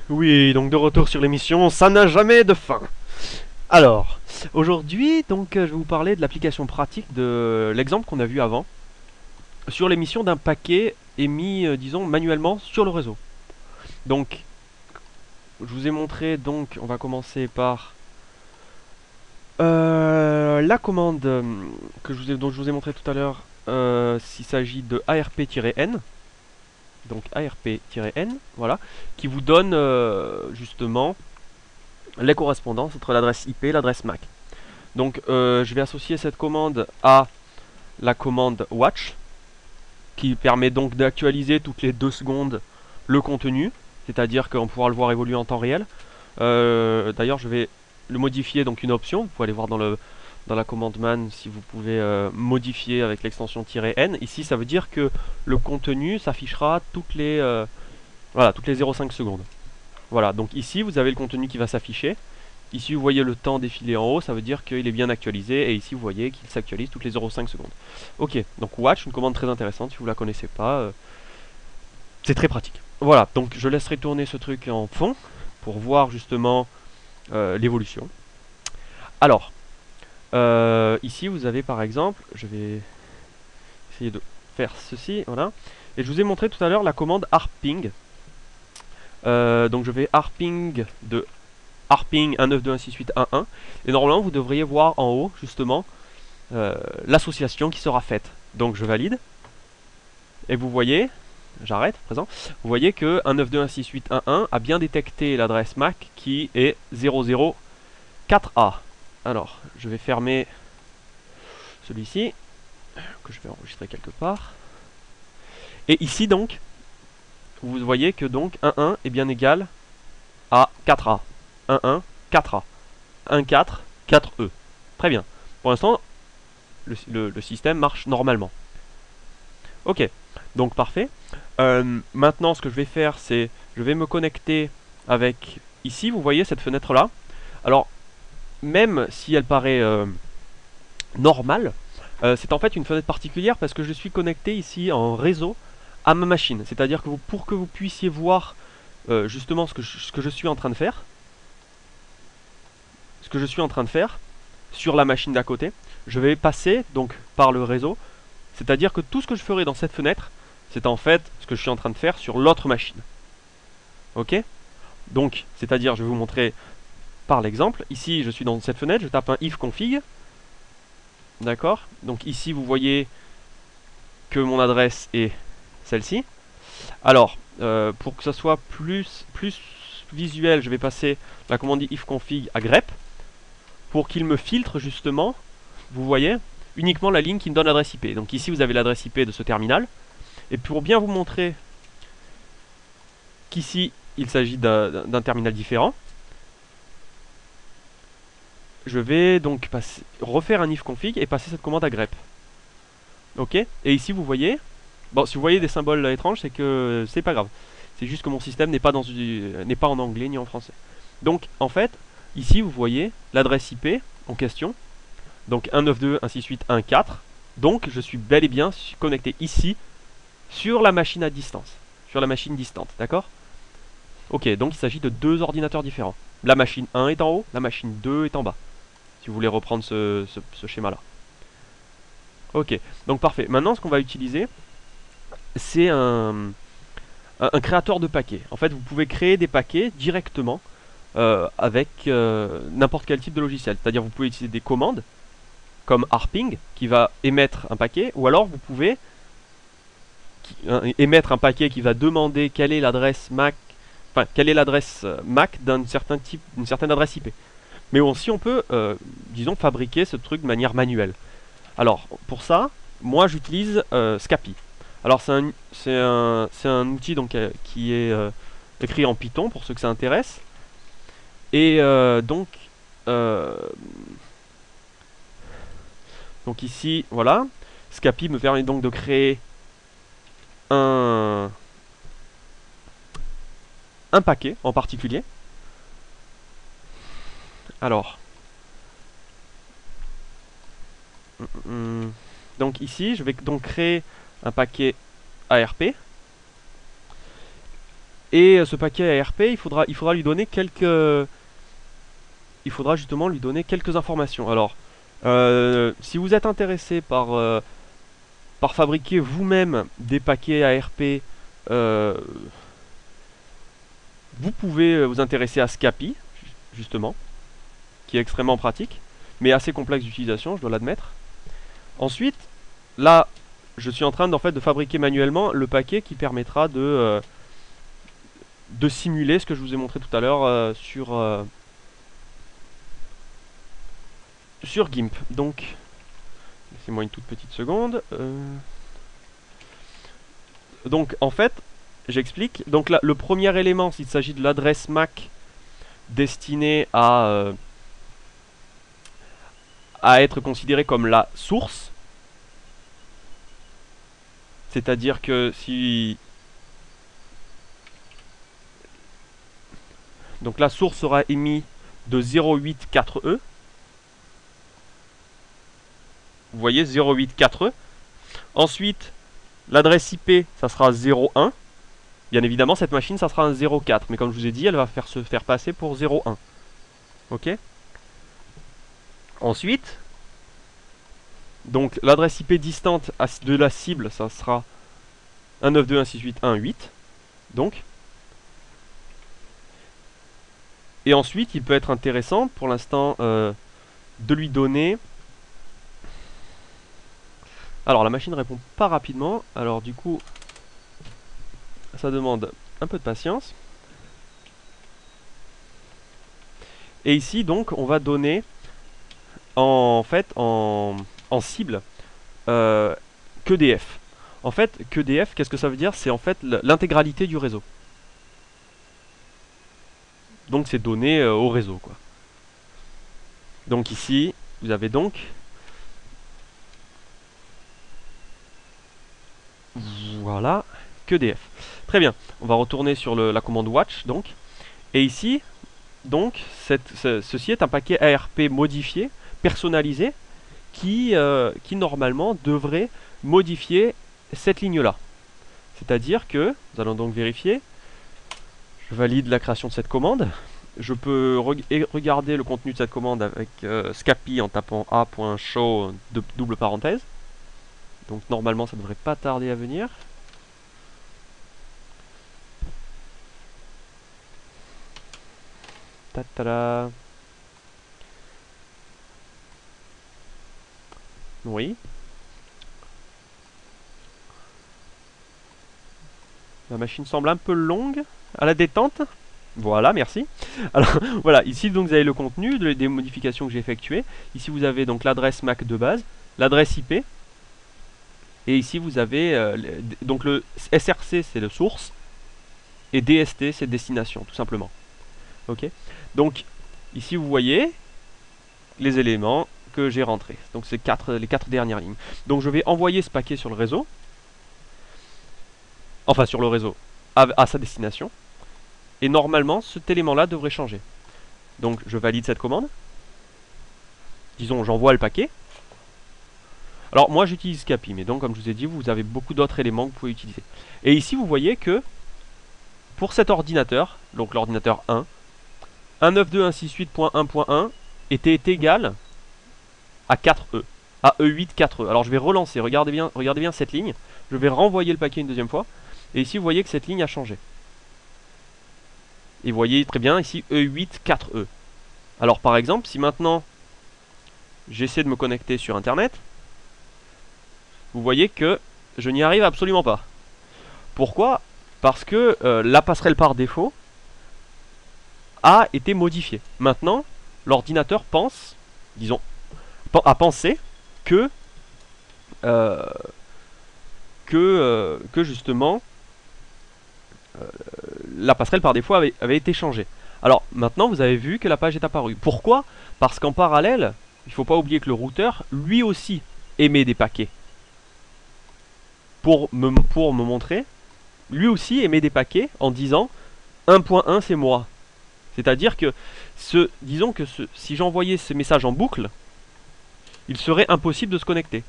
Oui, donc de retour sur l'émission, ça n'a jamais de fin. Alors, aujourd'hui, je vais vous parler de l'application pratique de l'exemple qu'on a vu avant sur l'émission d'un paquet émis, disons, manuellement sur le réseau. Donc, je vous ai montré, on va commencer par la commande dont je vous ai montré tout à l'heure, s'il s'agit de arp-n. Donc arp-n, voilà, qui vous donne justement les correspondances entre l'adresse IP et l'adresse MAC. Donc je vais associer cette commande à la commande watch, qui permet donc d'actualiser toutes les 2 secondes le contenu, c'est-à-dire qu'on pourra le voir évoluer en temps réel. D'ailleurs je vais le modifier, donc une option, vous pouvez aller voir dans la commande man si vous pouvez modifier avec l'extension "-n". Ici ça veut dire que le contenu s'affichera voilà, toutes les 0,5 secondes. Voilà, donc ici vous avez le contenu qui va s'afficher. Ici vous voyez le temps défiler en haut, ça veut dire qu'il est bien actualisé, et ici vous voyez qu'il s'actualise toutes les 0,5 secondes. Ok, donc watch, une commande très intéressante, si vous la connaissez pas, c'est très pratique. Voilà, donc je laisserai tourner ce truc en fond, pour voir justement l'évolution. Alors, ici vous avez par exemple, je vais essayer de faire ceci, voilà, et je vous ai montré tout à l'heure la commande arping. Donc je vais arping de arping 192.168.1.1, et normalement vous devriez voir en haut justement l'association qui sera faite. Donc je valide, et vous voyez, j'arrête présent, vous voyez que 192.168.1.1 a bien détecté l'adresse MAC qui est 004A. Alors je vais fermer celui-ci que je vais enregistrer quelque part, et ici donc vous voyez que donc 1.1 est bien égal à 4A. 1.1 4A, 1.4 4E. Très bien, pour l'instant le système marche normalement. Ok, donc parfait. Maintenant, ce que je vais faire, c'est je vais me connecter avec ici. Vous voyez cette fenêtre là. Alors, même si elle paraît normale, c'est en fait une fenêtre particulière parce que je suis connecté ici en réseau à ma machine. C'est-à-dire que pour que vous puissiez voir justement ce que je suis en train de faire, sur la machine d'à côté, je vais passer donc par le réseau. C'est-à-dire que tout ce que je ferai dans cette fenêtre, c'est en fait ce que je suis en train de faire sur l'autre machine. Ok? Donc, c'est-à-dire, je vais vous montrer par l'exemple. Ici, je suis dans cette fenêtre, je tape un if config. D'accord? Donc ici, vous voyez que mon adresse est celle-ci. Alors, pour que ça soit plus visuel, je vais passer la commande if config à grep pour qu'il me filtre justement, vous voyez, uniquement la ligne qui me donne l'adresse IP. Donc ici, vous avez l'adresse IP de ce terminal. Et pour bien vous montrer qu'ici, il s'agit d'un terminal différent, je vais donc refaire un if config et passer cette commande à grep. Ok? Et ici, vous voyez, bon, si vous voyez des symboles étranges, c'est que c'est pas grave. C'est juste que mon système n'est pas en anglais ni en français. Donc, en fait, ici, vous voyez l'adresse IP en question. Donc 192.168.1.4. Donc, je suis bel et bien connecté ici sur la machine à distance. Sur la machine distante, d'accord? Ok, donc il s'agit de 2 ordinateurs différents. La machine 1 est en haut, la machine 2 est en bas. Si vous voulez reprendre ce schéma-là. Ok, donc parfait. Maintenant, ce qu'on va utiliser, c'est un créateur de paquets. En fait, vous pouvez créer des paquets directement avec n'importe quel type de logiciel. C'est-à-dire, vous pouvez utiliser des commandes comme arping qui va émettre un paquet, ou alors vous pouvez émettre un paquet qui va demander quelle est l'adresse MAC, enfin quelle est l'adresse MAC d'un certain type, d'une certaine adresse IP. Mais aussi on peut, disons, fabriquer ce truc de manière manuelle. Alors pour ça, moi j'utilise Scapy. Alors c'est un outil donc qui est écrit en Python pour ceux que ça intéresse. Et euh, donc ici voilà, Scapy me permet donc de créer un paquet en particulier. Alors, donc ici, je vais donc créer un paquet ARP. Et ce paquet ARP, il faudra lui donner quelques... Il faudra justement lui donner quelques informations. Alors, si vous êtes intéressé par fabriquer vous-même des paquets ARP, vous pouvez vous intéresser à Scapy, justement, qui est extrêmement pratique, mais assez complexe d'utilisation, je dois l'admettre. Ensuite, là, je suis en train de fabriquer manuellement le paquet qui permettra de simuler ce que je vous ai montré tout à l'heure sur GIMP. Donc, laissez-moi une toute petite seconde. Donc, en fait, j'explique. Donc là, le premier élément, s'il s'agit de l'adresse MAC destinée à être considérée comme la source. C'est-à-dire que si... Donc la source sera émise de 084E. Vous voyez, 084E. Ensuite, l'adresse IP, ça sera 01. Bien évidemment, cette machine, ça sera un 04. Mais comme je vous ai dit, elle va se faire passer pour 01. Ok? Ensuite, donc l'adresse IP distante de la cible, ça sera 192.168.1.8. Donc. Et ensuite, il peut être intéressant, pour l'instant, de lui donner... Alors, la machine ne répond pas rapidement. Alors, du coup, ça demande un peu de patience. Et ici, donc, on va donner, en cible, QDF. En fait, QDF, qu'est-ce que ça veut dire? C'est en fait l'intégralité du réseau. Donc, c'est donné au réseau, quoi. Donc, ici, vous avez donc... Voilà, QDF. Très bien, on va retourner sur la commande watch, donc. Et ici, donc, ceci est un paquet ARP modifié, personnalisé, qui normalement devrait modifier cette ligne-là. C'est-à-dire que, nous allons donc vérifier, je valide la création de cette commande, je peux regarder le contenu de cette commande avec Scapy en tapant a.show double parenthèse. Donc normalement ça ne devrait pas tarder à venir. Tatala. Oui. La machine semble un peu longue à la détente. Voilà, merci. Alors voilà, ici donc vous avez le contenu des modifications que j'ai effectuées. Ici vous avez donc l'adresse MAC de base, l'adresse IP. Et ici vous avez donc le SRC c'est le source et DST c'est destination tout simplement. Ok. Donc ici vous voyez les éléments que j'ai rentrés. Donc c'est les 4 dernières lignes. Donc je vais envoyer ce paquet sur le réseau. Enfin sur le réseau à sa destination. Et normalement cet élément là devrait changer. Donc je valide cette commande. Disons j'envoie le paquet. Alors moi j'utilise Scapy, mais donc comme je vous ai dit, vous avez beaucoup d'autres éléments que vous pouvez utiliser. Et ici vous voyez que pour cet ordinateur, donc l'ordinateur 1, 192.168.1.1 était égal à 4E, à E8 4E. Alors je vais relancer, regardez bien cette ligne, je vais renvoyer le paquet une deuxième fois, et ici vous voyez que cette ligne a changé. Et vous voyez très bien ici E8 4E. Alors par exemple, si maintenant j'essaie de me connecter sur internet, vous voyez que je n'y arrive absolument pas. Pourquoi? Parce que la passerelle par défaut a été modifiée. Maintenant, l'ordinateur pense, disons, a pensé que justement la passerelle par défaut avait été changée. Alors maintenant, vous avez vu que la page est apparue. Pourquoi? Parce qu'en parallèle, il ne faut pas oublier que le routeur, lui aussi, émet des paquets. Pour me montrer, lui aussi émet des paquets en disant 1.1 c'est moi. C'est-à-dire que, disons que si j'envoyais ce message en boucle, il serait impossible de se connecter.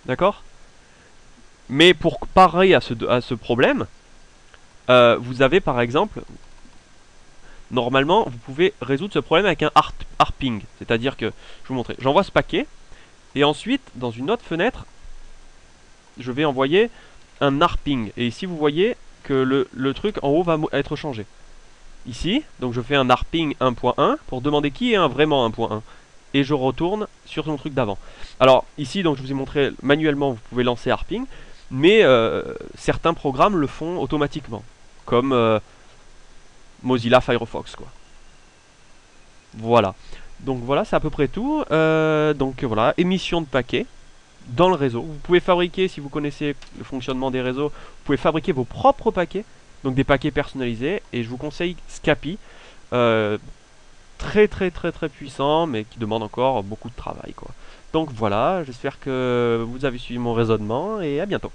D'accord? Mais pour parer à ce problème, vous avez par exemple, normalement, vous pouvez résoudre ce problème avec un harping. C'est-à-dire que, je vais vous montrer, j'envoie ce paquet, et ensuite, dans une autre fenêtre, je vais envoyer un harping. Et ici, vous voyez que le truc en haut va être changé. Ici, donc je fais un harping 1.1 pour demander qui est vraiment 1.1. Et je retourne sur mon truc d'avant. Alors ici, donc je vous ai montré manuellement, vous pouvez lancer harping, mais certains programmes le font automatiquement, comme Mozilla Firefox, quoi. Voilà. Donc voilà, c'est à peu près tout. Donc voilà, émission de paquets dans le réseau. Vous pouvez fabriquer, si vous connaissez le fonctionnement des réseaux, vous pouvez fabriquer vos propres paquets, donc des paquets personnalisés. Et je vous conseille Scapy, très très très très puissant, mais qui demande encore beaucoup de travail, quoi. Donc voilà, j'espère que vous avez suivi mon raisonnement et à bientôt.